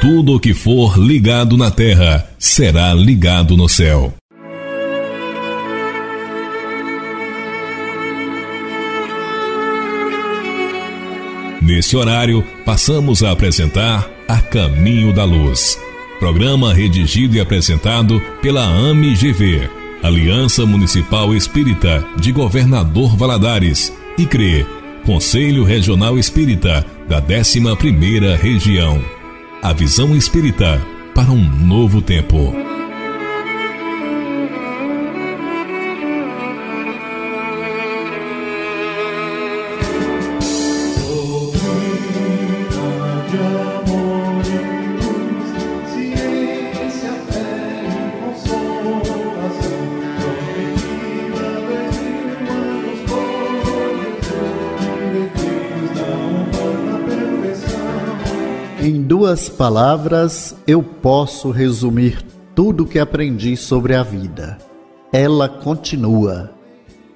Tudo o que for ligado na terra será ligado no céu. Nesse horário, passamos a apresentar A Caminho da Luz. Programa redigido e apresentado pela AME-GV, Aliança Municipal Espírita de Governador Valadares, e CRE, Conselho Regional Espírita da 11ª Região. A visão espírita para um novo tempo. Em duas palavras, eu posso resumir tudo o que aprendi sobre a vida. Ela continua.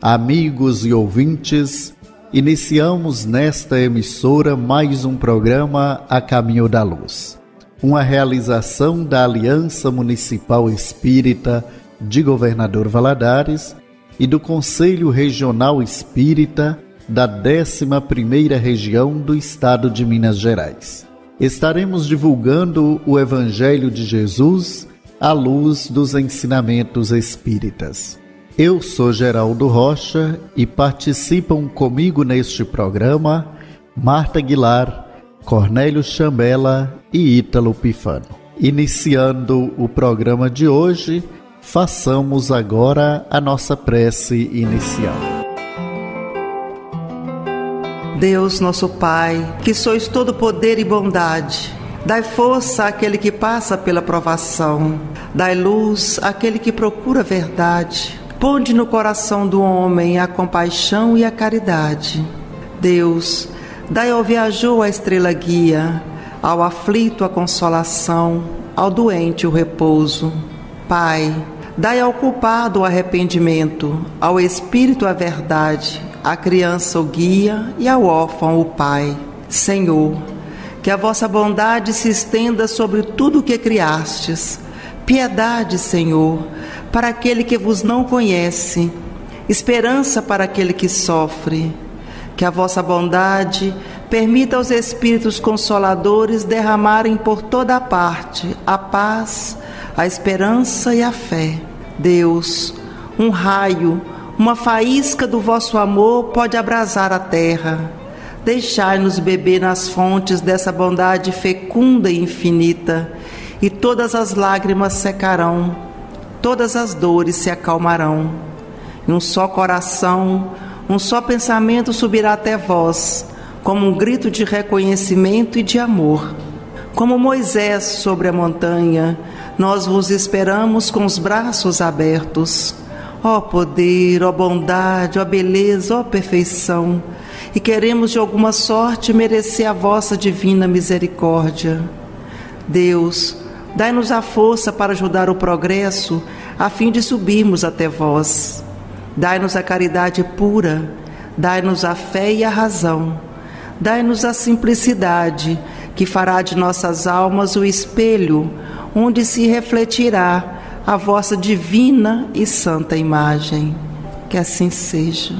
Amigos e ouvintes, iniciamos nesta emissora mais um programa A Caminho da Luz. Uma realização da Aliança Municipal Espírita de Governador Valadares e do Conselho Regional Espírita da 11ª Região do Estado de Minas Gerais. Estaremos divulgando o Evangelho de Jesus à luz dos ensinamentos espíritas. Eu sou Geraldo Rocha e participam comigo neste programa Marta Aguilar, Cornélio Chambela e Ítalo Pifano. Iniciando o programa de hoje, façamos agora a nossa prece inicial. Deus, nosso Pai, que sois todo poder e bondade, dai força àquele que passa pela provação, dai luz àquele que procura a verdade, ponde no coração do homem a compaixão e a caridade. Deus, dai ao viajor a estrela guia, ao aflito a consolação, ao doente o repouso. Pai, dai ao culpado o arrependimento, ao espírito a verdade, à criança o guia e ao órfão o pai. Senhor, que a vossa bondade se estenda sobre tudo o que criastes. Piedade, Senhor, para aquele que vos não conhece, esperança para aquele que sofre. Que a vossa bondade permita aos Espíritos Consoladores derramarem por toda a parte a paz, a esperança e a fé. Deus, um raio, uma faísca do vosso amor pode abrasar a terra. Deixai-nos beber nas fontes dessa bondade fecunda e infinita, e todas as lágrimas secarão, todas as dores se acalmarão. E um só coração, um só pensamento subirá até vós, como um grito de reconhecimento e de amor. Como Moisés sobre a montanha, nós vos esperamos com os braços abertos. Ó poder, ó bondade, ó beleza, ó perfeição, e queremos de alguma sorte merecer a vossa divina misericórdia. Deus, dai-nos a força para ajudar o progresso, a fim de subirmos até vós. Dai-nos a caridade pura, dai-nos a fé e a razão, dai-nos a simplicidade, que fará de nossas almas o espelho, onde se refletirá a vossa divina e santa imagem. Que assim seja.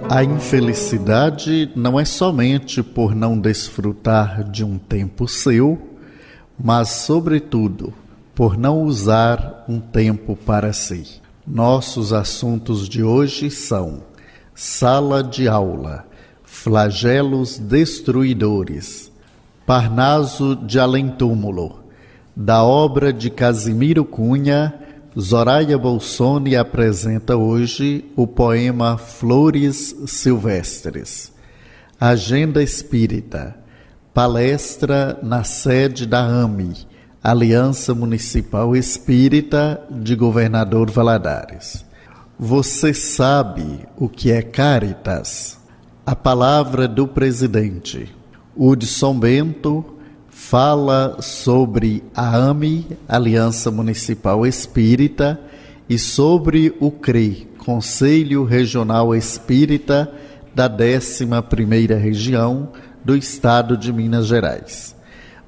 A infelicidade não é somente por não desfrutar de um tempo seu, mas, sobretudo, por não usar um tempo para si. Nossos assuntos de hoje são sala de aula, flagelos destruidores, Parnaso de Além-Túmulo. Da obra de Casimiro Cunha, Zoraia Bolsoni apresenta hoje o poema Flores Silvestres. Agenda Espírita, palestra na sede da AME, Aliança Municipal Espírita de Governador Valadares. Você sabe o que é Caritas? A palavra do presidente Hudson Bento fala sobre a AME, Aliança Municipal Espírita, e sobre o CRE, Conselho Regional Espírita da 11ª Região do estado de Minas Gerais.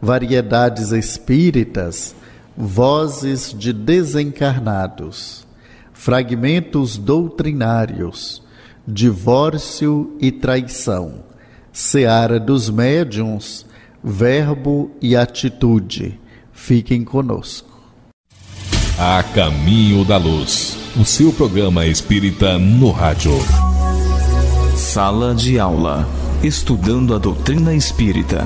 Variedades espíritas, vozes de desencarnados, fragmentos doutrinários, divórcio e traição, seara dos médiuns, verbo e atitude. Fiquem conosco. A Caminho da Luz, o seu programa espírita no rádio. Sala de aula, estudando a doutrina espírita.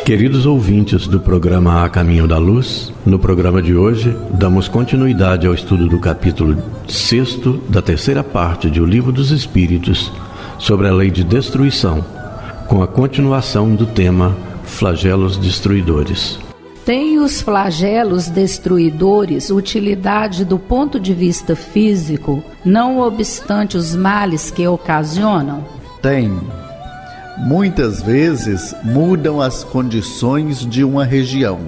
Queridos ouvintes do programa A Caminho da Luz, no programa de hoje damos continuidade ao estudo do capítulo 6º da terceira parte de O Livro dos Espíritos sobre a lei de destruição, com a continuação do tema Flagelos Destruidores. Tem os flagelos destruidores utilidade do ponto de vista físico, não obstante os males que ocasionam? Tem. Muitas vezes mudam as condições de uma região,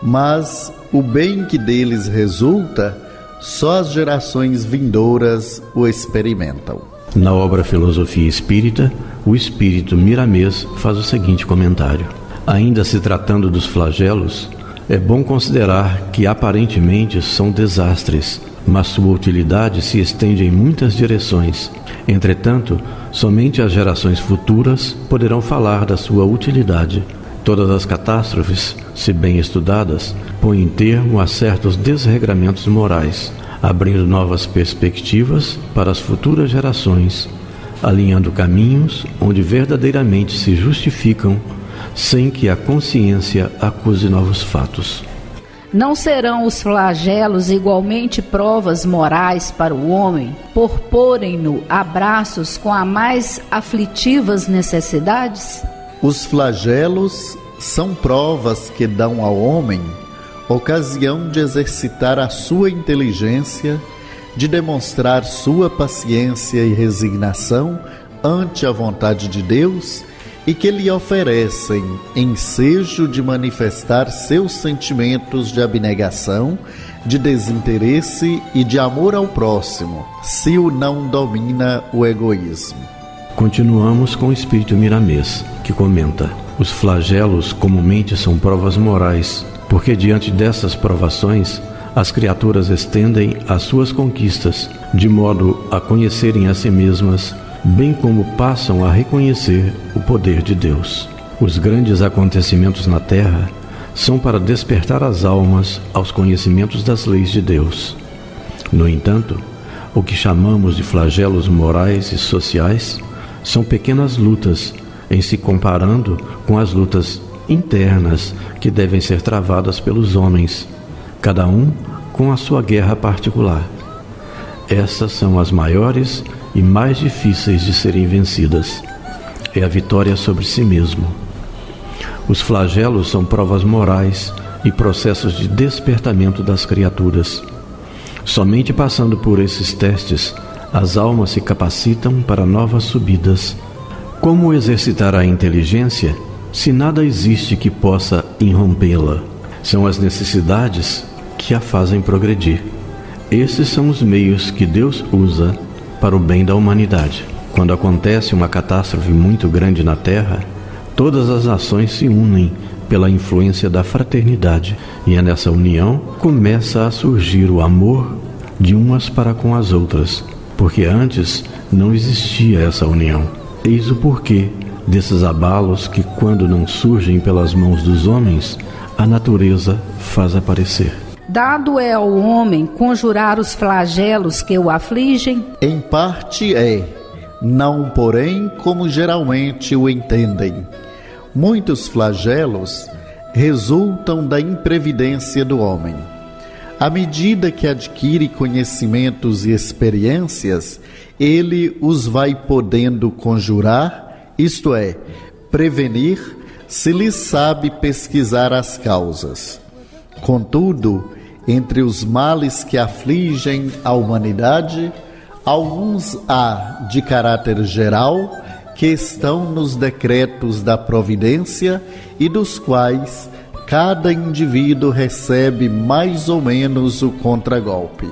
mas o bem que deles resulta, só as gerações vindouras o experimentam. Na obra Filosofia Espírita, o espírito Miramês faz o seguinte comentário: ainda se tratando dos flagelos, é bom considerar que aparentemente são desastres, mas sua utilidade se estende em muitas direções. Entretanto, somente as gerações futuras poderão falar da sua utilidade. Todas as catástrofes, se bem estudadas, põem termo a certos desregramentos morais, abrindo novas perspectivas para as futuras gerações, alinhando caminhos onde verdadeiramente se justificam, sem que a consciência acuse novos fatos. Não serão os flagelos igualmente provas morais para o homem, por porem-no a braços com as mais aflitivas necessidades? Os flagelos são provas que dão ao homem ocasião de exercitar a sua inteligência, de demonstrar sua paciência e resignação ante a vontade de Deus, e que lhe oferecem ensejo de manifestar seus sentimentos de abnegação, de desinteresse e de amor ao próximo, se o não domina o egoísmo. Continuamos com o espírito Miramês, que comenta: os flagelos comumente são provas morais, porque diante dessas provações as criaturas estendem as suas conquistas, de modo a conhecerem a si mesmas, bem como passam a reconhecer o poder de Deus. Os grandes acontecimentos na Terra são para despertar as almas aos conhecimentos das leis de Deus. No entanto, o que chamamos de flagelos morais e sociais são pequenas lutas em se comparando com as lutas internas que devem ser travadas pelos homens, cada um com a sua guerra particular. Essas são as maiores e mais difíceis de serem vencidas. É a vitória sobre si mesmo. Os flagelos são provas morais e processos de despertamento das criaturas. Somente passando por esses testes, as almas se capacitam para novas subidas. Como exercitar a inteligência se nada existe que possa irrompê-la? São as necessidades que a fazem progredir. Esses são os meios que Deus usa para o bem da humanidade. Quando acontece uma catástrofe muito grande na Terra, todas as nações se unem pela influência da fraternidade, e é nessa união começa a surgir o amor de umas para com as outras, porque antes não existia essa união. Eis o porquê desses abalos que, quando não surgem pelas mãos dos homens, a natureza faz aparecer. Dado é ao homem conjurar os flagelos que o afligem? Em parte é, não porém como geralmente o entendem. Muitos flagelos resultam da imprevidência do homem. À medida que adquire conhecimentos e experiências, ele os vai podendo conjurar, isto é, prevenir, se lhe sabe pesquisar as causas. Contudo, entre os males que afligem a humanidade, alguns há de caráter geral que estão nos decretos da providência e dos quais cada indivíduo recebe mais ou menos o contragolpe.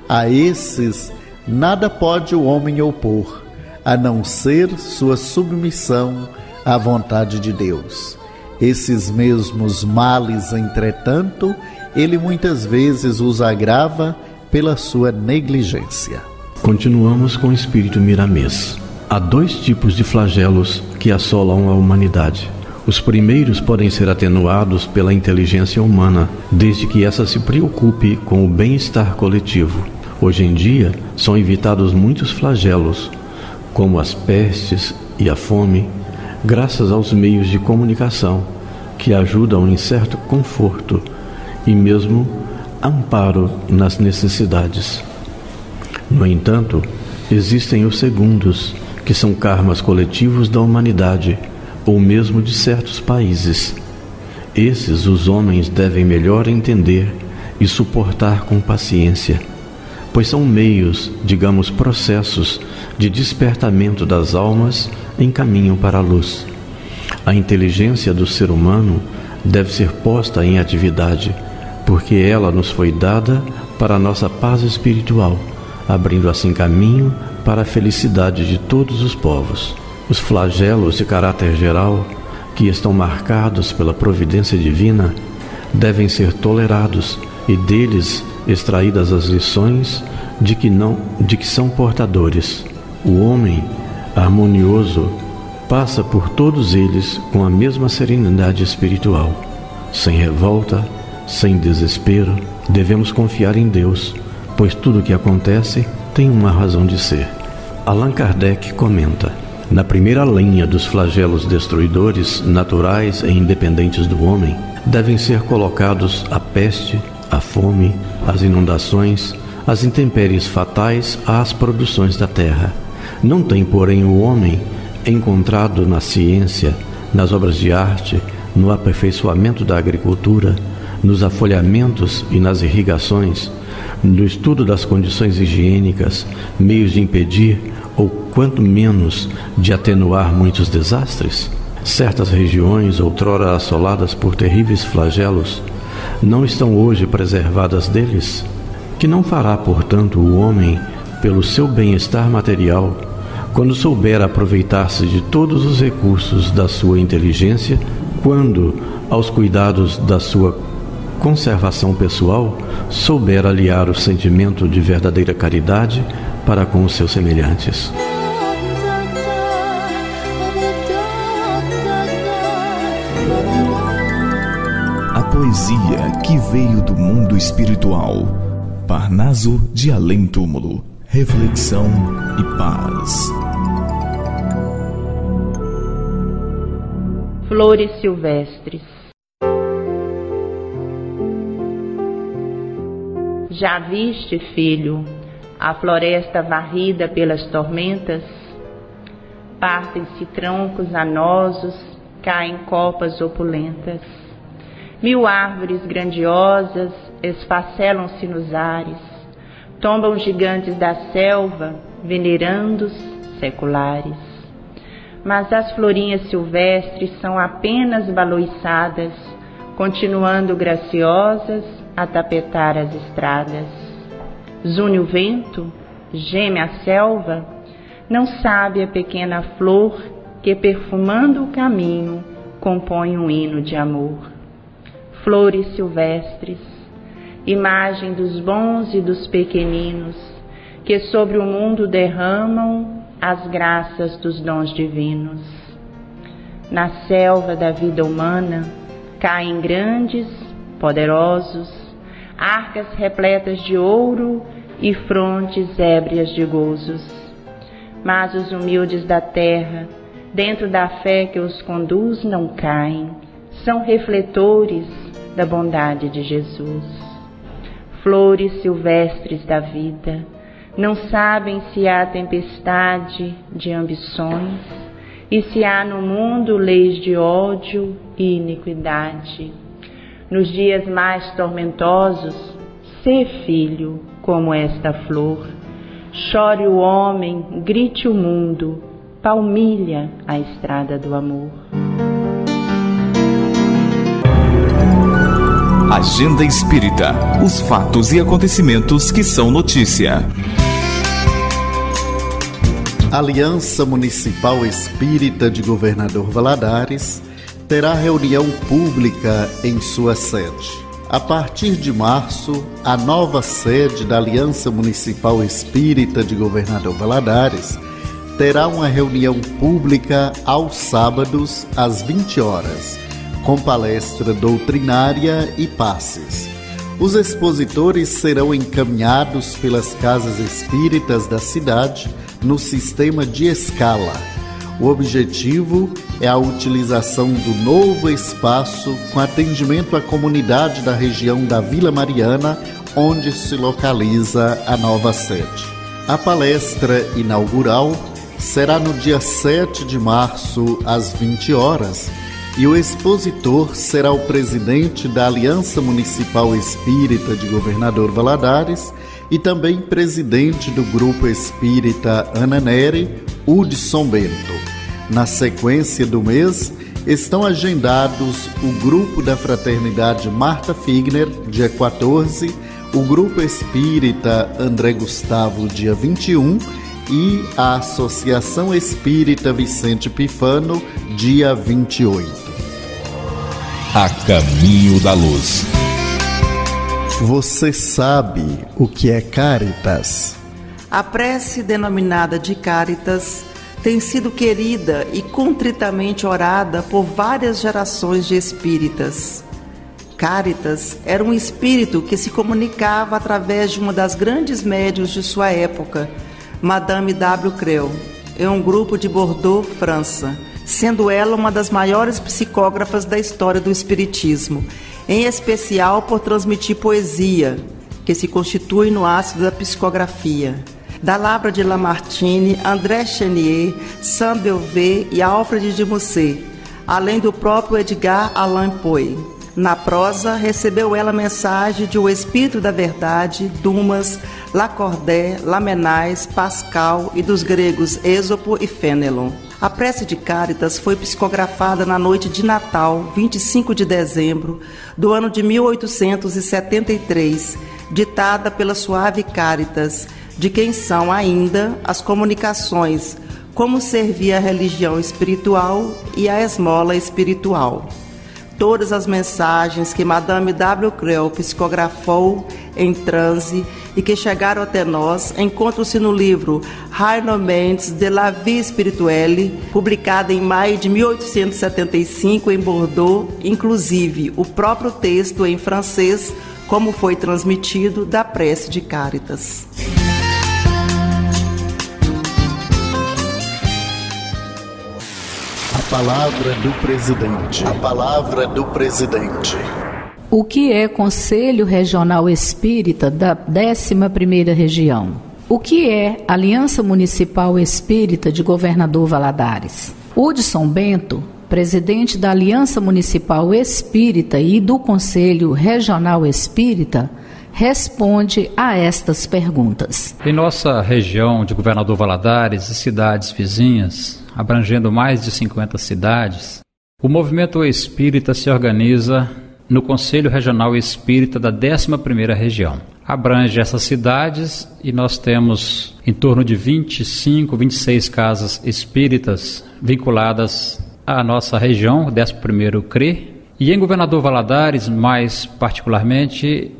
A esses nada pode o homem opor, a não ser sua submissão à vontade de Deus. Esses mesmos males, entretanto, ele muitas vezes os agrava pela sua negligência. Continuamos com o espírito Miramês. Há 2 tipos de flagelos que assolam a humanidade. Os primeiros podem ser atenuados pela inteligência humana, desde que essa se preocupe com o bem-estar coletivo. Hoje em dia, são evitados muitos flagelos, como as pestes e a fome, graças aos meios de comunicação, que ajudam em certo conforto e mesmo amparo nas necessidades. No entanto, existem os segundos, que são karmas coletivos da humanidade, ou mesmo de certos países. Esses os homens devem melhor entender e suportar com paciência, pois são meios, digamos, processos de despertamento das almas em caminho para a luz. A inteligência do ser humano deve ser posta em atividade, porque ela nos foi dada para a nossa paz espiritual, abrindo assim caminho para a felicidade de todos os povos. Os flagelos de caráter geral, que estão marcados pela providência divina, devem ser tolerados e deles extraídas as lições de que são portadores. O homem harmonioso passa por todos eles com a mesma serenidade espiritual. Sem revolta, sem desespero, devemos confiar em Deus, pois tudo o que acontece tem uma razão de ser. Allan Kardec comenta: na primeira linha dos flagelos destruidores, naturais e independentes do homem, devem ser colocados a peste, a fome, as inundações, as intempéries fatais às produções da terra. Não tem, porém, o homem encontrado na ciência, nas obras de arte, no aperfeiçoamento da agricultura, nos afolhamentos e nas irrigações, no estudo das condições higiênicas, meios de impedir ou quanto menos de atenuar muitos desastres? Certas regiões, outrora assoladas por terríveis flagelos, não estão hoje preservadas deles? Que não fará, portanto, o homem pelo seu bem-estar material, quando souber aproveitar-se de todos os recursos da sua inteligência, quando, aos cuidados da sua conservação pessoal, souber aliar o sentimento de verdadeira caridade para com os seus semelhantes. A poesia que veio do mundo espiritual. Parnaso de Além-Túmulo. Reflexão e paz. Flores silvestres. Já viste, filho, a floresta varrida pelas tormentas? Partem-se troncos anosos, caem copas opulentas. 1000 árvores grandiosas esfacelam-se nos ares. Tombam gigantes da selva, venerandos seculares. Mas as florinhas silvestres são apenas baloiçadas, continuando graciosas a tapetar as estradas. Zune o vento, geme a selva, não sabe a pequena flor que, perfumando o caminho, compõe um hino de amor. Flores silvestres, imagem dos bons e dos pequeninos, que sobre o mundo derramam as graças dos dons divinos. Na selva da vida humana caem grandes, poderosos, arcas repletas de ouro e frontes ébrias de gozos. Mas os humildes da terra, dentro da fé que os conduz, não caem, são refletores da bondade de Jesus. Flores silvestres da vida, não sabem se há tempestade de ambições e se há no mundo leis de ódio e iniquidade. Nos dias mais tormentosos, sê filho como esta flor. Chore o homem, grite o mundo, palmilha a estrada do amor. Agenda Espírita. Os fatos e acontecimentos que são notícia. Aliança Municipal Espírita de Governador Valadares terá reunião pública em sua sede. A partir de março, a nova sede da Aliança Municipal Espírita de Governador Valadares terá uma reunião pública aos sábados às 20 horas, com palestra doutrinária e passes. Os expositores serão encaminhados pelas casas espíritas da cidade no sistema de escala. O objetivo é a utilização do novo espaço com atendimento à comunidade da região da Vila Mariana, onde se localiza a nova sede. A palestra inaugural será no dia 7 de março, às 20 horas, e o expositor será o presidente da Aliança Municipal Espírita de Governador Valadares e também presidente do Grupo Espírita Ana Nery, Hudson Bento. Na sequência do mês, estão agendados o Grupo da Fraternidade Marta Figner, dia 14, o Grupo Espírita André Gustavo, dia 21, e a Associação Espírita Vicente Pifano, dia 28. A Caminho da Luz. Você sabe o que é Caritas? A prece denominada de Caritas tem sido querida e contritamente orada por várias gerações de espíritas. Caritas era um espírito que se comunicava através de uma das grandes médiuns de sua época, Madame W. Creux, em um grupo de Bordeaux, França, sendo ela uma das maiores psicógrafas da história do espiritismo, em especial por transmitir poesia, que se constitui no ácido da psicografia. Da Labra de Lamartine, André Chenier, Saint-Beuve e Alfred de Musset, além do próprio Edgar Allan Poe. Na prosa, recebeu ela mensagem de O Espírito da Verdade, Dumas, Lacordaire, Lamennais, Pascal e dos gregos Êxopo e Fénelon. A prece de Caritas foi psicografada na noite de Natal, 25 de dezembro, do ano de 1873, ditada pela Suave Caritas, de quem são ainda as comunicações, como servir a religião espiritual e a esmola espiritual. Todas as mensagens que Madame W. Creux psicografou em transe e que chegaram até nós encontram-se no livro Rarnoments de la vie spirituelle, publicado em maio de 1875 em Bordeaux, inclusive o próprio texto em francês, como foi transmitido, da prece de Caritas. A palavra do presidente. A palavra do presidente. O que é Conselho Regional Espírita da 11ª Região? O que é Aliança Municipal Espírita de Governador Valadares? Hudson Bento, presidente da Aliança Municipal Espírita e do Conselho Regional Espírita, responde a estas perguntas. Em nossa região de Governador Valadares e cidades vizinhas, abrangendo mais de 50 cidades, o movimento espírita se organiza no Conselho Regional Espírita da 11ª Região. Abrange essas cidades e nós temos em torno de 25, 26 casas espíritas vinculadas à nossa região, 11º CRE. E em Governador Valadares, mais particularmente,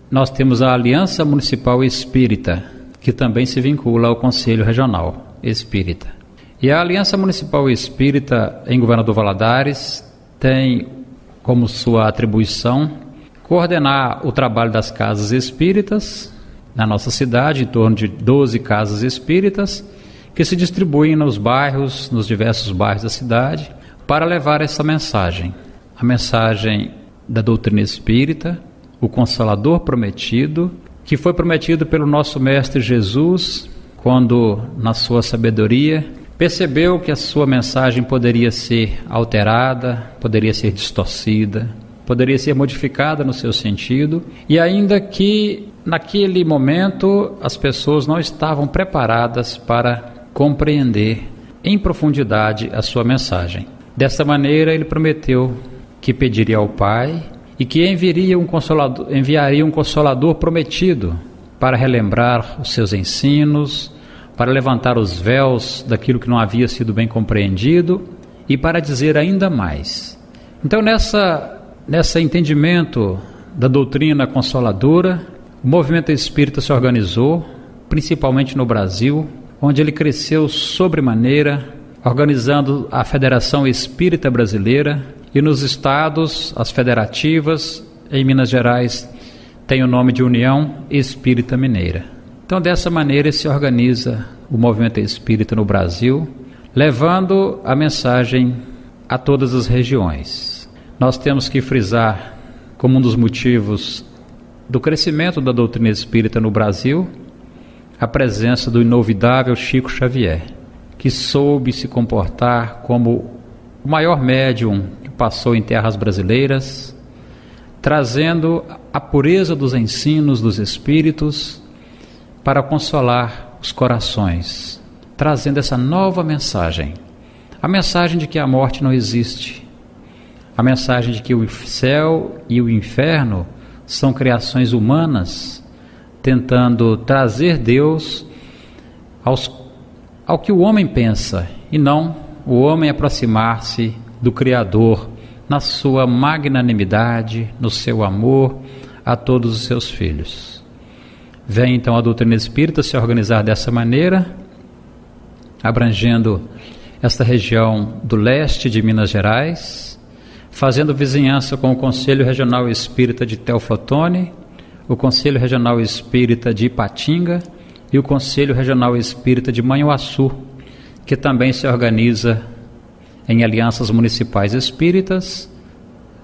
nós temos a Aliança Municipal Espírita, que também se vincula ao Conselho Regional Espírita. E a Aliança Municipal Espírita em Governador Valadares tem como sua atribuição coordenar o trabalho das casas espíritas na nossa cidade, em torno de 12 casas espíritas, que se distribuem nos bairros, nos diversos bairros da cidade, para levar essa mensagem, a mensagem da doutrina espírita, o Consolador prometido, que foi prometido pelo nosso Mestre Jesus, quando, na sua sabedoria, percebeu que a sua mensagem poderia ser alterada, poderia ser distorcida, poderia ser modificada no seu sentido, e ainda que naquele momento as pessoas não estavam preparadas para compreender em profundidade a sua mensagem. Dessa maneira, ele prometeu que pediria ao Pai e que enviaria um consolador prometido para relembrar os seus ensinos, para levantar os véus daquilo que não havia sido bem compreendido e para dizer ainda mais. Então, nesse entendimento da doutrina consoladora, o movimento espírita se organizou, principalmente no Brasil, onde ele cresceu sobremaneira, organizando a Federação Espírita Brasileira, e nos estados, as federativas. Em Minas Gerais tem o nome de União Espírita Mineira. Então, dessa maneira se organiza o movimento espírita no Brasil, levando a mensagem a todas as regiões. Nós temos que frisar, como um dos motivos do crescimento da doutrina espírita no Brasil, a presença do inovidável Chico Xavier, que soube se comportar como o maior médium que passou em terras brasileiras, trazendo a pureza dos ensinos dos espíritos para consolar os corações, trazendo essa nova mensagem, a mensagem de que a morte não existe, a mensagem de que o céu e o inferno são criações humanas, tentando trazer Deus ao que o homem pensa, e não o homem aproximar-se do Criador na sua magnanimidade, no seu amor a todos os seus filhos. Vem então a doutrina espírita se organizar dessa maneira, abrangendo esta região do leste de Minas Gerais, fazendo vizinhança com o Conselho Regional Espírita de Teoflotone, o Conselho Regional Espírita de Ipatinga e o Conselho Regional Espírita de Manhuaçu, que também se organiza em alianças municipais espíritas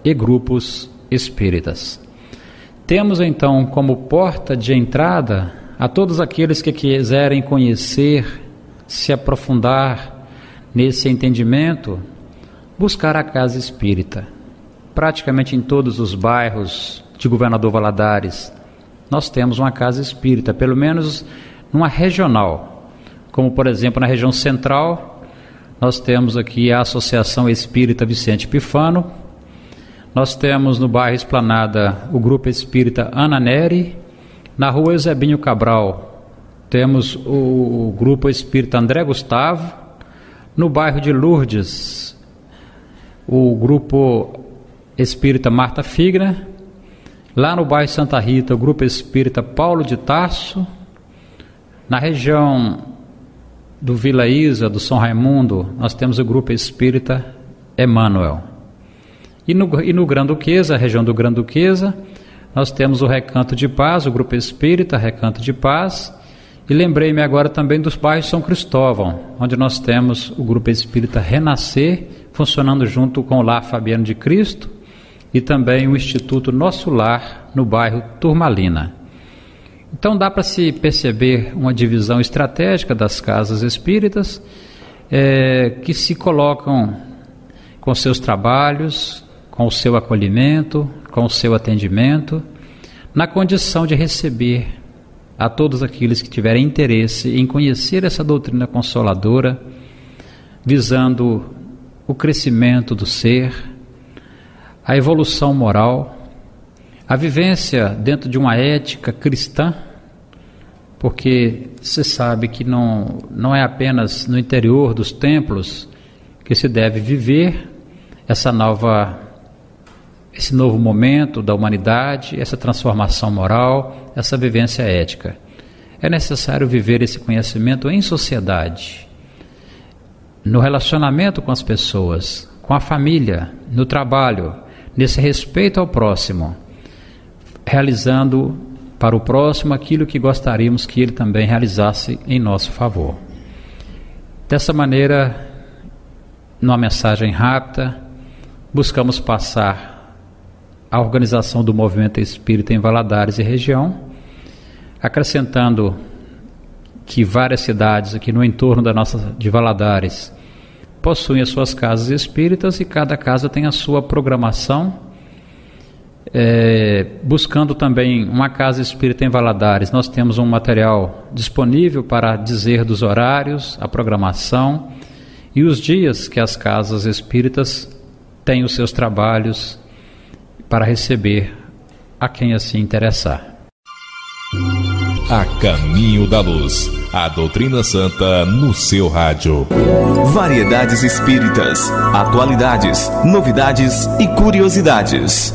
e grupos espíritas. Temos então como porta de entrada a todos aqueles que quiserem conhecer, se aprofundar nesse entendimento, buscar a casa espírita. Praticamente em todos os bairros de Governador Valadares nós temos uma casa espírita, pelo menos numa regional, como por exemplo na região central nós temos aqui a Associação Espírita Vicente Pifano, nós temos no bairro Esplanada o Grupo Espírita Ana Neri, na rua Eusebinho Cabral temos o Grupo Espírita André Gustavo, no bairro de Lourdes o Grupo Espírita Marta Figner, lá no bairro Santa Rita o Grupo Espírita Paulo de Tarso, na região do Vila Isa, do São Raimundo, nós temos o Grupo Espírita Emmanuel. E no Gran-Duquesa, a região do Gran-Duquesa, nós temos o Recanto de Paz, o Grupo Espírita Recanto de Paz. E lembrei-me agora também dos bairros São Cristóvão, onde nós temos o Grupo Espírita Renascer, funcionando junto com o Lar Fabiano de Cristo, e também o Instituto Nosso Lar, no bairro Turmalina. Então dá para se perceber uma divisão estratégica das casas espíritas, que se colocam com seus trabalhos, com o seu acolhimento, com o seu atendimento, na condição de receber a todos aqueles que tiverem interesse em conhecer essa doutrina consoladora, visando o crescimento do ser, a evolução moral, a vivência dentro de uma ética cristã, porque se sabe que não é apenas no interior dos templos que se deve viver esse novo momento da humanidade, essa transformação moral, essa vivência ética. É necessário viver esse conhecimento em sociedade, no relacionamento com as pessoas, com a família, no trabalho, nesse respeito ao próximo, realizando para o próximo aquilo que gostaríamos que ele também realizasse em nosso favor. Dessa maneira, numa mensagem rápida, buscamos passar a organização do movimento espírita em Valadares e região, acrescentando que várias cidades aqui no entorno de Valadares possuem as suas casas espíritas e cada casa tem a sua programação, buscando também uma casa espírita em Valadares. Nós temos um material disponível para dizer dos horários, a programação e os dias que as casas espíritas têm os seus trabalhos para receber a quem assim interessar. A Caminho da Luz, a doutrina santa no seu rádio. Variedades espíritas, atualidades, novidades e curiosidades.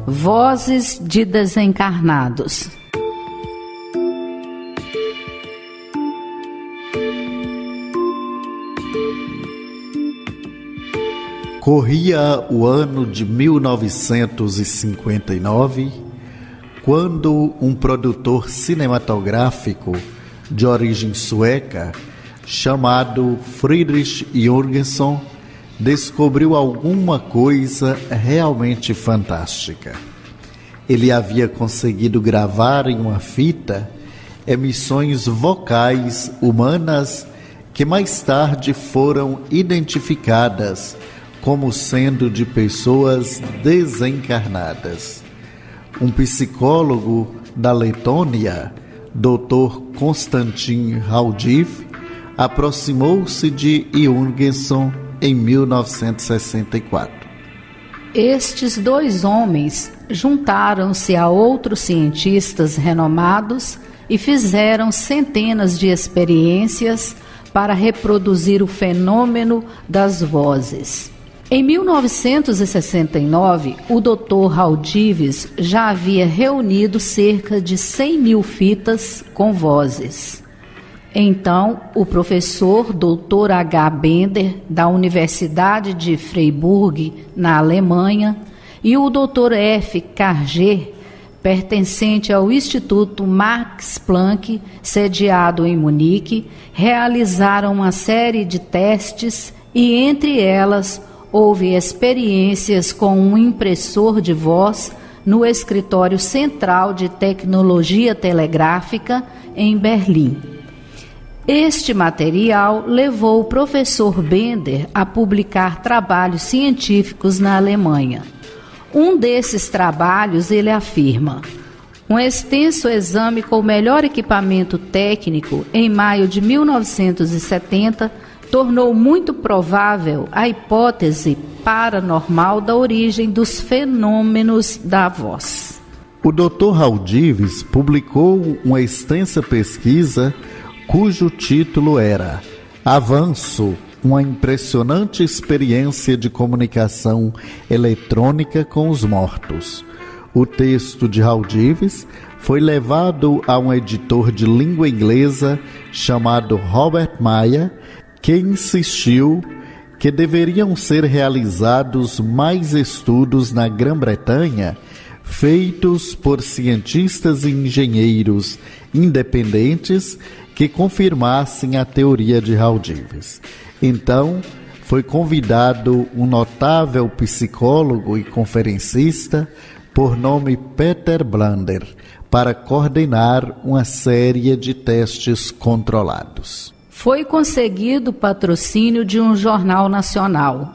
Vozes de desencarnados. Corria o ano de 1959, quando um produtor cinematográfico de origem sueca, chamado Friedrich Jürgenson, descobriu alguma coisa realmente fantástica. Ele havia conseguido gravar em uma fita emissões vocais humanas que mais tarde foram identificadas como sendo de pessoas desencarnadas. Um psicólogo da Letônia, Dr. Konstantin Raudive, aproximou-se de Jürgenson em 1964. Estes dois homens juntaram-se a outros cientistas renomados e fizeram centenas de experiências para reproduzir o fenômeno das vozes. Em 1969, o Dr. Raudives já havia reunido cerca de 100 mil fitas com vozes. Então, o professor Dr. H. Bender, da Universidade de Freiburg, na Alemanha, e o Dr. F. Carger, pertencente ao Instituto Max Planck, sediado em Munique, realizaram uma série de testes e, entre elas, houve experiências com um impressor de voz no Escritório Central de Tecnologia Telegráfica, em Berlim. Este material levou o professor Bender a publicar trabalhos científicos na Alemanha. Um desses trabalhos, ele afirma: um extenso exame com o melhor equipamento técnico, em maio de 1970, tornou muito provável a hipótese paranormal da origem dos fenômenos da voz. O Dr. Raudives publicou uma extensa pesquisa cujo título era Avanço, uma impressionante experiência de comunicação eletrônica com os mortos. O texto de Raudives foi levado a um editor de língua inglesa chamado Robert Mayer, que insistiu que deveriam ser realizados mais estudos na Grã-Bretanha, feitos por cientistas e engenheiros independentes que confirmassem a teoria de Raudives. Então, foi convidado um notável psicólogo e conferencista por nome Peter Blander para coordenar uma série de testes controlados. Foi conseguido o patrocínio de um jornal nacional.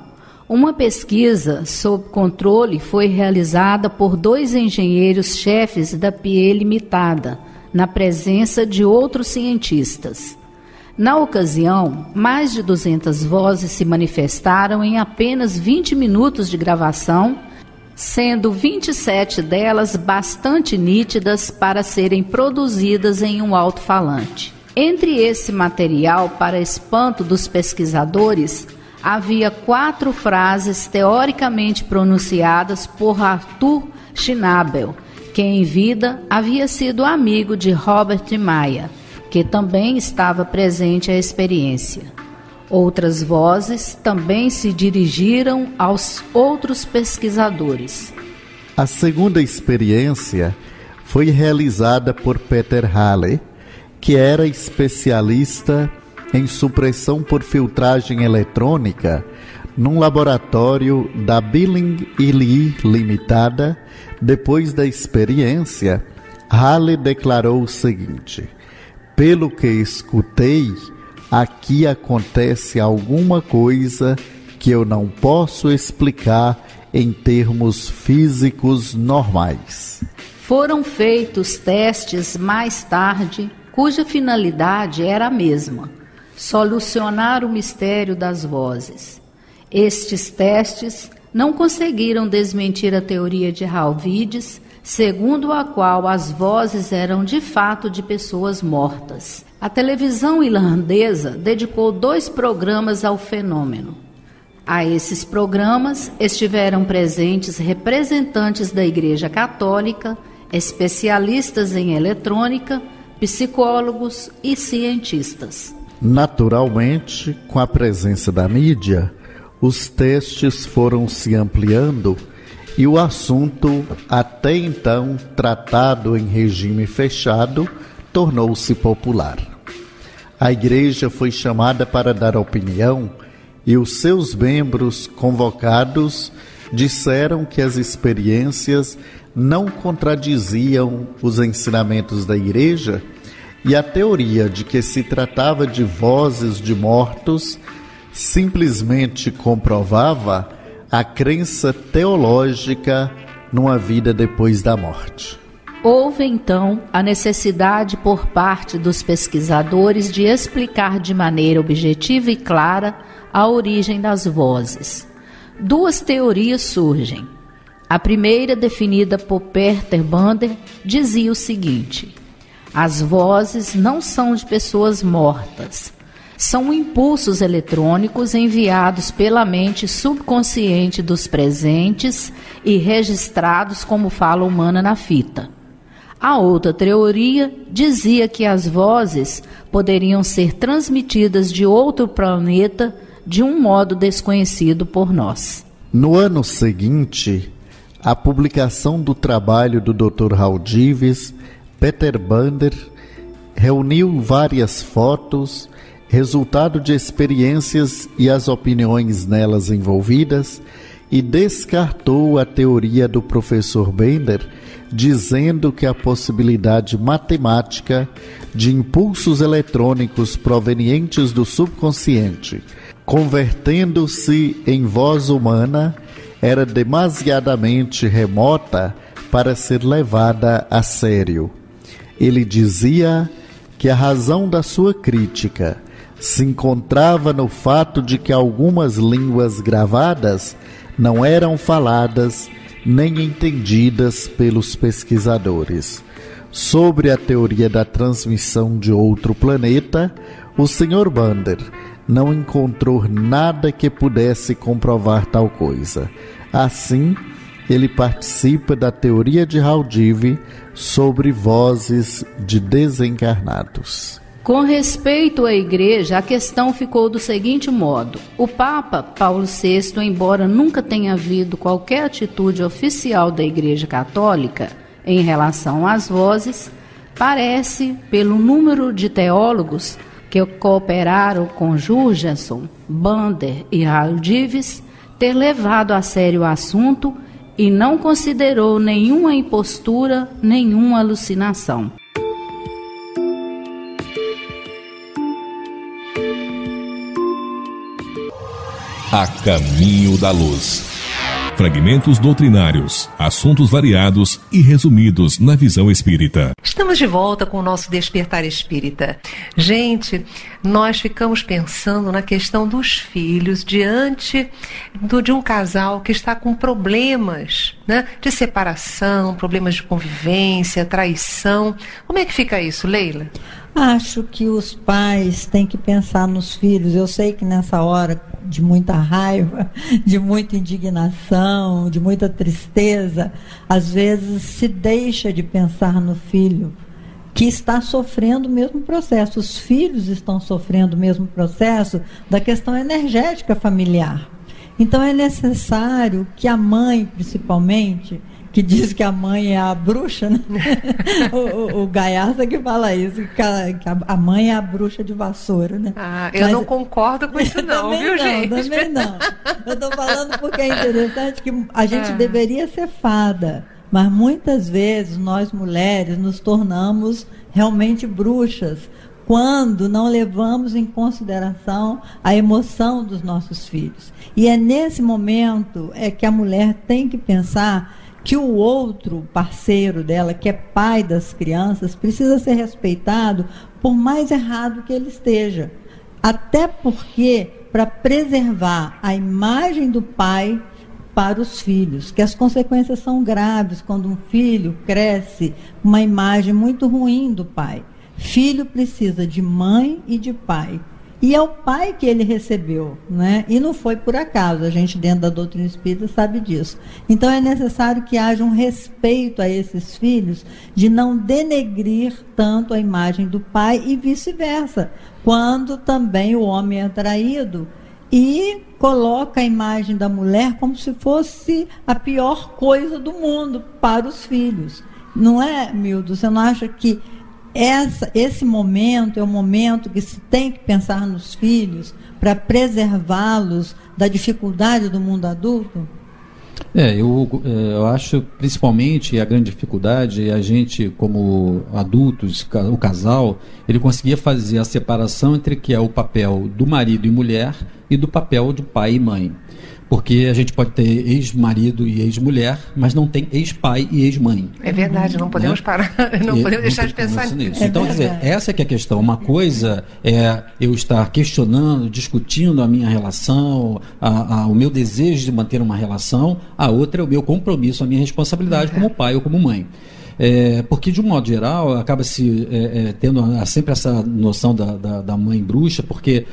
Uma pesquisa sob controle foi realizada por 2 engenheiros-chefes da PIE Limitada, na presença de outros cientistas. Na ocasião, mais de 200 vozes se manifestaram em apenas 20 minutos de gravação, sendo 27 delas bastante nítidas para serem produzidas em um alto-falante. Entre esse material, para espanto dos pesquisadores, havia 4 frases teoricamente pronunciadas por Arthur Schnabel, que em vida havia sido amigo de Robert Mayer, que também estava presente à experiência. Outras vozes também se dirigiram aos outros pesquisadores. A segunda experiência foi realizada por Peter Halley, que era especialista em supressão por filtragem eletrônica num laboratório da Billing e Lee Limitada. Depois da experiência, Halley declarou o seguinte: pelo que escutei, aqui acontece alguma coisa que eu não posso explicar em termos físicos normais. Foram feitos testes mais tarde, cuja finalidade era a mesma: solucionar o mistério das vozes. Estes testes não conseguiram desmentir a teoria de Hallvides, segundo a qual as vozes eram de fato de pessoas mortas. A televisão irlandesa dedicou 2 programas ao fenômeno. A esses programas estiveram presentes representantes da Igreja Católica, especialistas em eletrônica, psicólogos e cientistas. Naturalmente, com a presença da mídia, os testes foram se ampliando e o assunto, até então tratado em regime fechado, tornou-se popular. A igreja foi chamada para dar opinião e os seus membros convocados disseram que as experiências não contradiziam os ensinamentos da igreja e a teoria de que se tratava de vozes de mortos simplesmente comprovava a crença teológica numa vida depois da morte. Houve, então, a necessidade por parte dos pesquisadores de explicar de maneira objetiva e clara a origem das vozes. 2 teorias surgem. A primeira, definida por Peter Bander, dizia o seguinte: as vozes não são de pessoas mortas. São impulsos eletrônicos enviados pela mente subconsciente dos presentes e registrados como fala humana na fita. A outra teoria dizia que as vozes poderiam ser transmitidas de outro planeta de um modo desconhecido por nós. No ano seguinte, a publicação do trabalho do Dr. Hallvides, Peter Bander reuniu várias fotos, resultado de experiências e as opiniões nelas envolvidas, e descartou a teoria do professor Bander, dizendo que a possibilidade matemática de impulsos eletrônicos provenientes do subconsciente, convertendo-se em voz humana, era demasiadamente remota para ser levada a sério. Ele dizia que a razão da sua crítica se encontrava no fato de que algumas línguas gravadas não eram faladas nem entendidas pelos pesquisadores. Sobre a teoria da transmissão de outro planeta, o Sr. Bander não encontrou nada que pudesse comprovar tal coisa. Assim, ele participa da teoria de Hallvides sobre vozes de desencarnados. Com respeito à Igreja, a questão ficou do seguinte modo: o Papa Paulo VI, embora nunca tenha havido qualquer atitude oficial da Igreja Católica em relação às vozes, parece, pelo número de teólogos que cooperaram com Jurgenson, Bander e Hallvides, ter levado a sério o assunto e não considerou nenhuma impostura, nenhuma alucinação. A Caminho da Luz. Fragmentos doutrinários, assuntos variados e resumidos na visão espírita. Estamos de volta com o nosso Despertar Espírita. Gente, nós ficamos pensando na questão dos filhos diante de um casal que está com problemas, né, de separação, problemas de convivência, traição. Como é que fica isso, Leila? Acho que os pais têm que pensar nos filhos. Eu sei que nessa hora de muita raiva, de muita indignação, de muita tristeza, às vezes se deixa de pensar no filho que está sofrendo o mesmo processo. Os filhos estão sofrendo o mesmo processo da questão energética familiar. Então é necessário que a mãe, principalmente, que diz que a mãe é a bruxa, né? o Gaiarsa que fala isso, que a mãe é a bruxa de vassoura, né? Eu não concordo com isso não, viu, gente? Também não. Eu estou falando porque é interessante que a gente deveria ser fada, mas muitas vezes nós mulheres nos tornamos realmente bruxas quando não levamos em consideração a emoção dos nossos filhos. E é nesse momento que a mulher tem que pensar que o outro parceiro dela, que é pai das crianças, precisa ser respeitado por mais errado que ele esteja. Até porque, para preservar a imagem do pai para os filhos, que as consequências são graves quando um filho cresce com uma imagem muito ruim do pai. Filho precisa de mãe e de pai. E é o pai que ele recebeu, né? E não foi por acaso, a gente dentro da doutrina espírita sabe disso. Então é necessário que haja um respeito a esses filhos, de não denegrir tanto a imagem do pai e vice-versa, quando também o homem é traído e coloca a imagem da mulher como se fosse a pior coisa do mundo para os filhos. Não é, Mildo? Você não acha que esse momento é o momento que se tem que pensar nos filhos para preservá-los da dificuldade do mundo adulto? Eu acho principalmente a grande dificuldade é a gente, como adultos, o casal, ele conseguia fazer a separação entre que é o papel do marido e mulher e do papel de pai e mãe. Porque a gente pode ter ex-marido e ex-mulher, mas não tem ex-pai e ex-mãe. É verdade, não podemos parar, não podemos deixar de pensar nisso. Então, quer dizer, essa que é a questão. Uma coisa é eu estar questionando, discutindo a minha relação, o meu desejo de manter uma relação, a outra é o meu compromisso, a minha responsabilidade como pai ou como mãe. Porque, de um modo geral, acaba-se tendo sempre essa noção da mãe bruxa, porque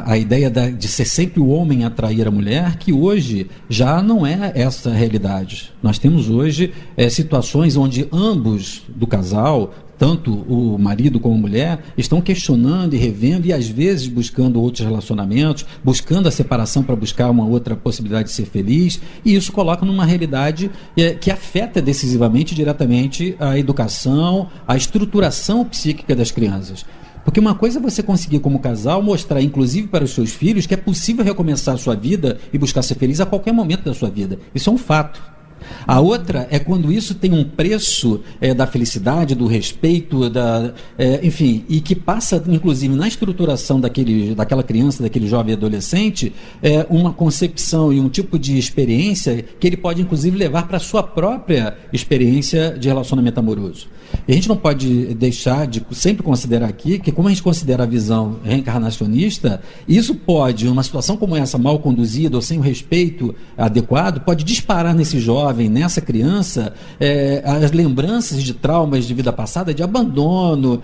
a ideia de ser sempre o homem a trair a mulher, que hoje já não é essa a realidade. Nós temos hoje situações onde ambos do casal, tanto o marido como a mulher, estão questionando e revendo e às vezes buscando outros relacionamentos, buscando a separação para buscar uma outra possibilidade de ser feliz, e isso coloca numa realidade que afeta decisivamente, diretamente a educação, a estruturação psíquica das crianças. Porque uma coisa é você conseguir, como casal, mostrar, inclusive para os seus filhos, que é possível recomeçar a sua vida e buscar ser feliz a qualquer momento da sua vida. Isso é um fato. A outra é quando isso tem um preço da felicidade, do respeito, enfim, e que passa, inclusive, na estruturação daquela criança, daquele jovem adolescente, uma concepção e um tipo de experiência que ele pode, inclusive, levar para a sua própria experiência de relacionamento amoroso. E a gente não pode deixar de sempre considerar aqui que, como a gente considera a visão reencarnacionista, isso pode, numa situação como essa, mal conduzida ou sem o respeito adequado, pode disparar nesse jovem, nessa criança, as lembranças de traumas de vida passada, de abandono,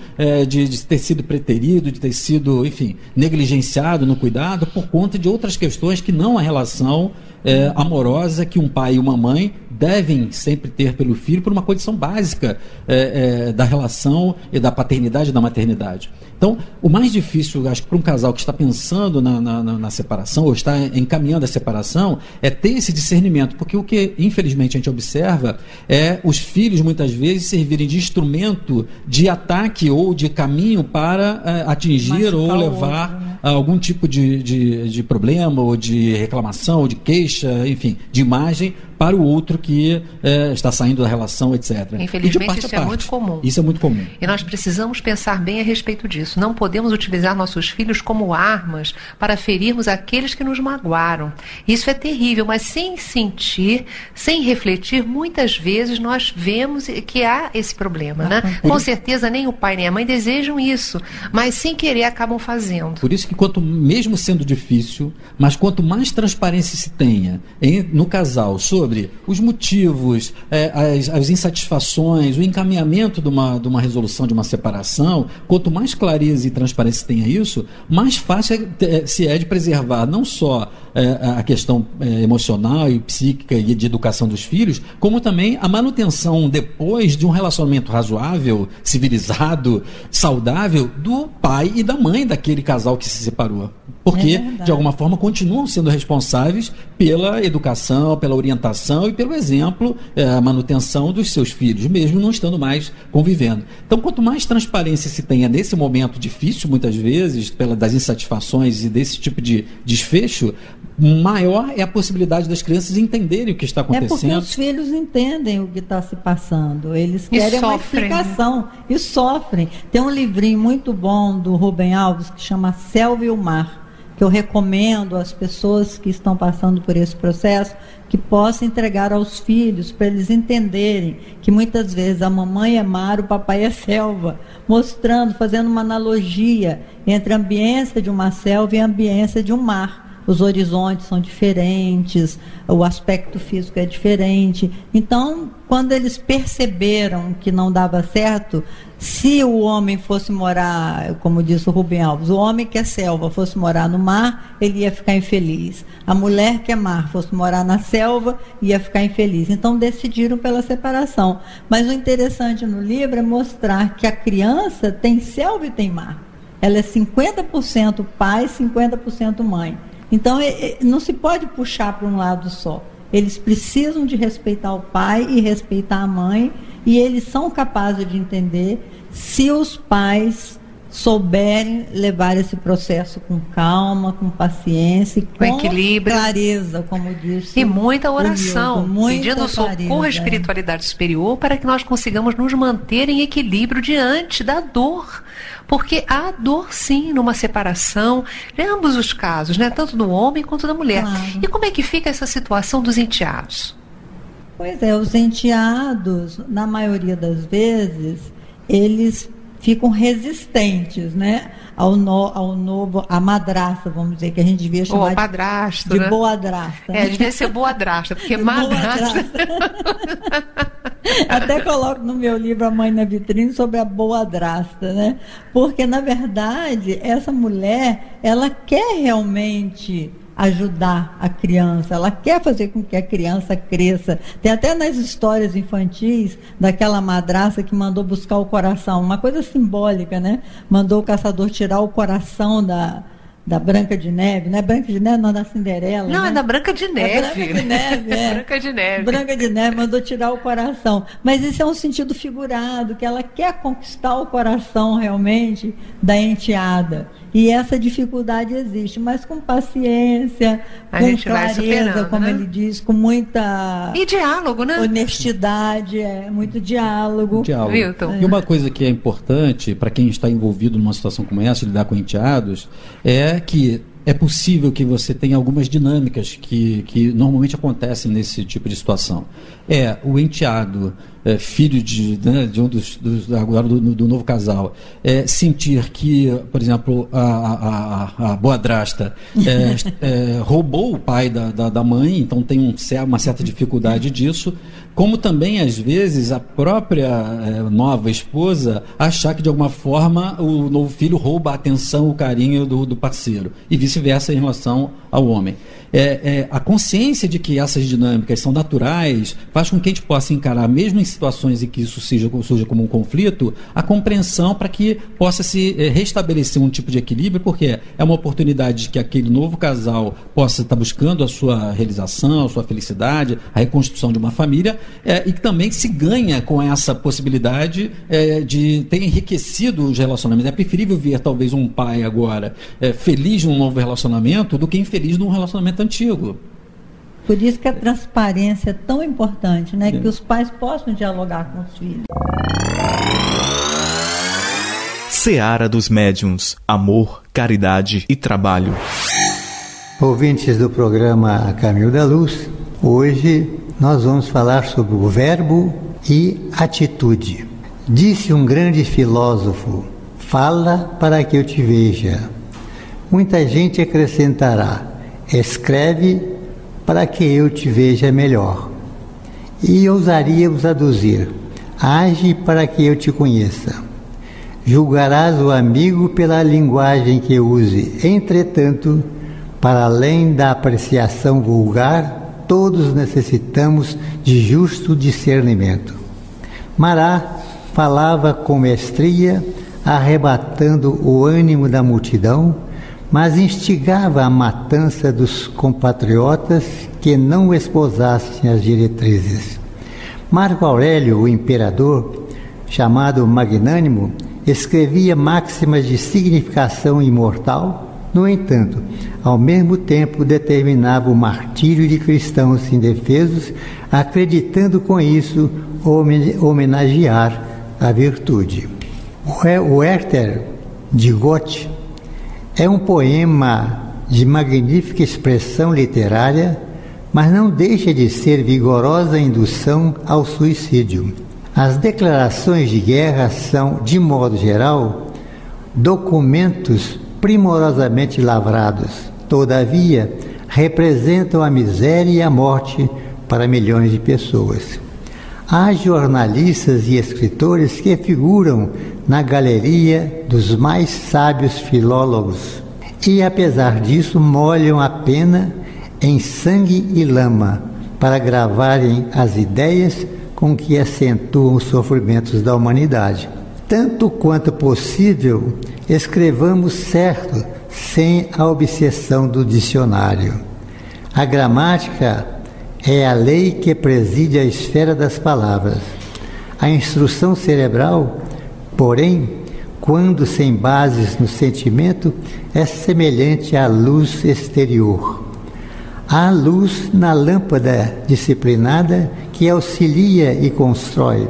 de ter sido preterido, de ter sido, enfim, negligenciado no cuidado por conta de outras questões que não a relação amorosa que um pai e uma mãe devem sempre ter pelo filho, por uma condição básica da relação e da paternidade e da maternidade. Então, o mais difícil, acho que para um casal que está pensando na separação, ou está encaminhando a separação, é ter esse discernimento, porque o que, infelizmente, a gente observa é os filhos, muitas vezes, servirem de instrumento de ataque ou de caminho para atingir ou levar a algum tipo de problema, ou de reclamação, ou de queixa, enfim, de imagem, para o outro que está saindo da relação, etc. Infelizmente, isso é muito comum. Isso é muito comum. E nós precisamos pensar bem a respeito disso. Não podemos utilizar nossos filhos como armas para ferirmos aqueles que nos magoaram. Isso é terrível, mas sem sentir, sem refletir, muitas vezes nós vemos que há esse problema, né? Com certeza nem o pai nem a mãe desejam isso, mas sem querer acabam fazendo. Por isso que mesmo sendo difícil, mas quanto mais transparência se tenha no casal sobre os motivos, as insatisfações, o encaminhamento de uma resolução de uma separação, quanto mais clareza e transparência tenha isso, mais fácil se é de preservar não só a questão emocional e psíquica e de educação dos filhos, como também a manutenção depois de um relacionamento razoável, civilizado, saudável do pai e da mãe daquele casal que se separou. Porque, de alguma forma, continuam sendo responsáveis pela educação, pela orientação e pelo exemplo, a manutenção dos seus filhos, mesmo não estando mais convivendo. Então, quanto mais transparência se tenha nesse momento difícil, muitas vezes, das insatisfações e desse tipo de desfecho, maior é a possibilidade das crianças entenderem o que está acontecendo. É porque os filhos entendem o que está se passando. Eles querem uma explicação e sofrem. Tem um livrinho muito bom do Rubem Alves que chama Selva e o Mar, que eu recomendo às pessoas que estão passando por esse processo, que possam entregar aos filhos, para eles entenderem que muitas vezes a mamãe é mar, o papai é selva, mostrando, fazendo uma analogia entre a ambiência de uma selva e a ambiência de um mar. os horizontes são diferentes, o aspecto físico é diferente. Então, quando eles perceberam que não dava certo, se o homem fosse morar, como disse o Rubem Alves, o homem que é selva fosse morar no mar, ele ia ficar infeliz. A mulher que é mar fosse morar na selva, ia ficar infeliz. Então decidiram pela separação. Mas o interessante no livro é mostrar que a criança tem selva e tem mar. Ela é 50% pai, 50% mãe. Então não se pode puxar para um lado só. Eles precisam de respeitar o pai e respeitar a mãe, e eles são capazes de entender se os pais souberem levar esse processo com calma, com paciência e com equilíbrio, clareza, como disse. E muita oração, pedindo socorro à clareza, espiritualidade superior para que nós consigamos nos manter em equilíbrio diante da dor. Porque há dor, sim, numa separação, em ambos os casos, né? Tanto do homem quanto da mulher. Claro. E como é que fica essa situação dos enteados? Pois é, os enteados, na maioria das vezes, eles ficam resistentes, né, ao novo, a madrasta, vamos dizer, que a gente devia chamar padrasto, de né? Boadrasta. Né? Devia ser boadrasta, porque madrasta... Até coloco no meu livro A Mãe na Vitrine sobre a boadrasta, né? Porque, na verdade, essa mulher, ela quer realmente ajudar a criança, ela quer fazer com que a criança cresça. Tem até nas histórias infantis daquela madrasta que mandou buscar o coração, uma coisa simbólica, né? Mandou o caçador tirar o coração da Branca de Neve, não é Branca de Neve, não, da Cinderela. Não, né? É da Branca de Neve. É Branca de Neve, é. Branca de Neve. Branca de Neve mandou tirar o coração. Mas isso é um sentido figurado, que ela quer conquistar o coração realmente da enteada. E essa dificuldade existe, mas com paciência, com clareza, como ele diz, com muita... E diálogo, né? Honestidade, muito diálogo. Milton. E uma coisa que é importante para quem está envolvido numa situação como essa, de lidar com enteados, é que é possível que você tenha algumas dinâmicas que normalmente acontecem nesse tipo de situação. O enteado, filho de um agora do novo casal, sentir que, por exemplo, a boadrasta roubou o pai da mãe, então tem uma certa dificuldade disso, como também, às vezes, a própria nova esposa achar que, de alguma forma, o novo filho rouba a atenção, o carinho do parceiro, e vice-versa em relação ao homem. A consciência de que essas dinâmicas são naturais faz com que a gente possa encarar, mesmo em situações em que isso surja como um conflito, a compreensão para que possa se restabelecer um tipo de equilíbrio, porque é uma oportunidade de que aquele novo casal possa estar buscando a sua realização, a sua felicidade, a reconstrução de uma família, e que também se ganha com essa possibilidade de ter enriquecido os relacionamentos. É preferível ver talvez um pai agora feliz num novo relacionamento do que infeliz num relacionamento antigo. Por isso que a transparência é tão importante, né? Que os pais possam dialogar com os filhos. Seara dos Médiuns, amor, caridade e trabalho. Ouvintes do programa A Caminho da Luz, hoje nós vamos falar sobre o verbo e atitude. Disse um grande filósofo: fala para que eu te veja. Muita gente acrescentará: escreve para que eu te veja melhor. E ousaríamos aduzir: age para que eu te conheça. Julgarás o amigo pela linguagem que use. Entretanto, para além da apreciação vulgar, todos necessitamos de justo discernimento. Mará falava com mestria, arrebatando o ânimo da multidão, mas instigava a matança dos compatriotas que não esposassem as diretrizes. Marco Aurélio, o imperador, chamado magnânimo, escrevia máximas de significação imortal. No entanto, ao mesmo tempo determinava o martírio de cristãos indefesos, acreditando com isso homenagear a virtude. O Werther de Goethe é um poema de magnífica expressão literária, mas não deixa de ser vigorosa indução ao suicídio. As declarações de guerra são, de modo geral, documentos primorosamente lavrados, todavia, representam a miséria e a morte para milhões de pessoas. Há jornalistas e escritores que figuram na galeria dos mais sábios filólogos e, apesar disso, molham a pena em sangue e lama para gravarem as ideias com que acentuam os sofrimentos da humanidade. Tanto quanto possível, escrevamos certo, sem a obsessão do dicionário. A gramática é a lei que preside a esfera das palavras. A instrução cerebral, porém, quando sem bases no sentimento, é semelhante à luz exterior. Há luz na lâmpada disciplinada que auxilia e constrói,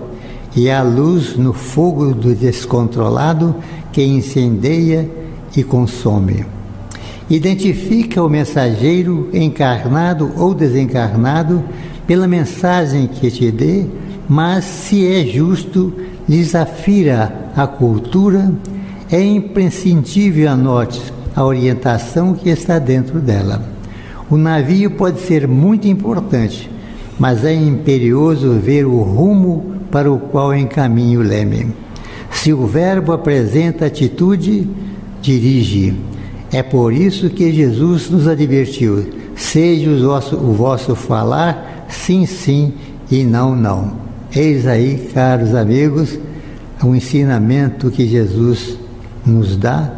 e há luz no fogo do descontrolado que incendeia e consome. Identifica o mensageiro encarnado ou desencarnado pela mensagem que te dê, mas, se é justo, lhes afira a cultura, é imprescindível anote a orientação que está dentro dela. O navio pode ser muito importante, mas é imperioso ver o rumo para o qual encaminha o leme. Se o verbo apresenta atitude, dirige. É por isso que Jesus nos advertiu: seja o vosso falar sim, sim e não, não. Eis aí, caros amigos, o ensinamento que Jesus nos dá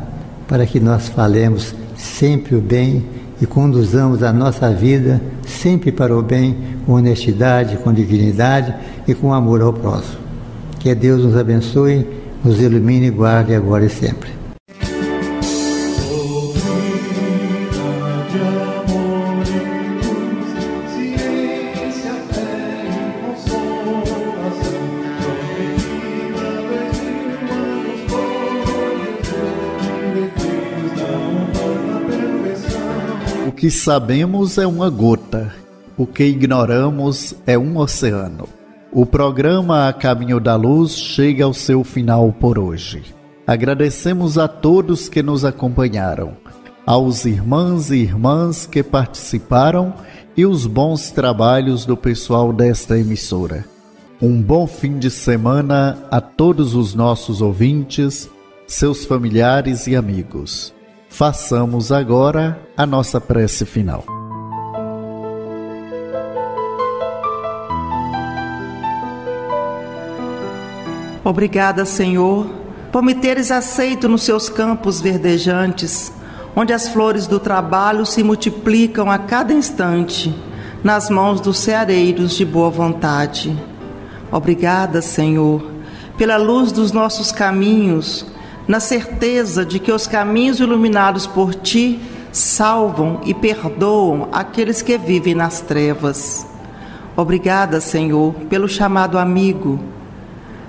para que nós falemos sempre o bem e conduzamos a nossa vida sempre para o bem, com honestidade, com dignidade e com amor ao próximo. Que Deus nos abençoe, nos ilumine e guarde agora e sempre. O que sabemos é uma gota, o que ignoramos é um oceano. O programa A Caminho da Luz chega ao seu final por hoje. Agradecemos a todos que nos acompanharam, aos irmãos e irmãs que participaram e os bons trabalhos do pessoal desta emissora. Um bom fim de semana a todos os nossos ouvintes, seus familiares e amigos. Façamos agora a nossa prece final. Obrigada, Senhor, por me teres aceito nos seus campos verdejantes, onde as flores do trabalho se multiplicam a cada instante, nas mãos dos ceareiros de boa vontade. Obrigada, Senhor, pela luz dos nossos caminhos, na certeza de que os caminhos iluminados por Ti salvam e perdoam aqueles que vivem nas trevas. Obrigada, Senhor, pelo chamado amigo.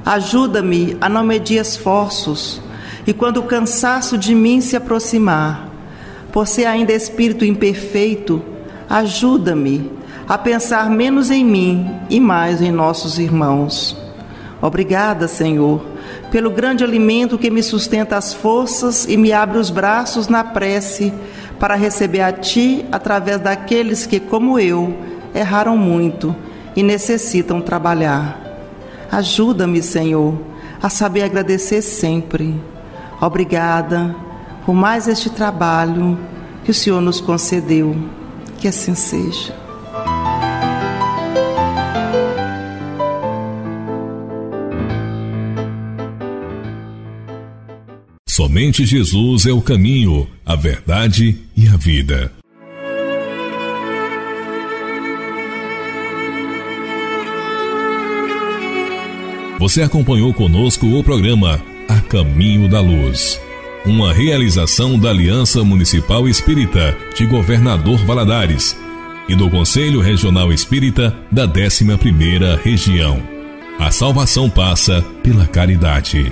Ajuda-me a não medir esforços e, quando o cansaço de mim se aproximar, por ser ainda espírito imperfeito, ajuda-me a pensar menos em mim e mais em nossos irmãos. Obrigada, Senhor, pelo grande alimento que me sustenta as forças e me abre os braços na prece para receber a Ti através daqueles que, como eu, erraram muito e necessitam trabalhar. Ajuda-me, Senhor, a saber agradecer sempre. Obrigada por mais este trabalho que o Senhor nos concedeu. Que assim seja. Somente Jesus é o caminho, a verdade e a vida. Você acompanhou conosco o programa A Caminho da Luz, uma realização da Aliança Municipal Espírita de Governador Valadares e do Conselho Regional Espírita da 11ª Região. A salvação passa pela caridade.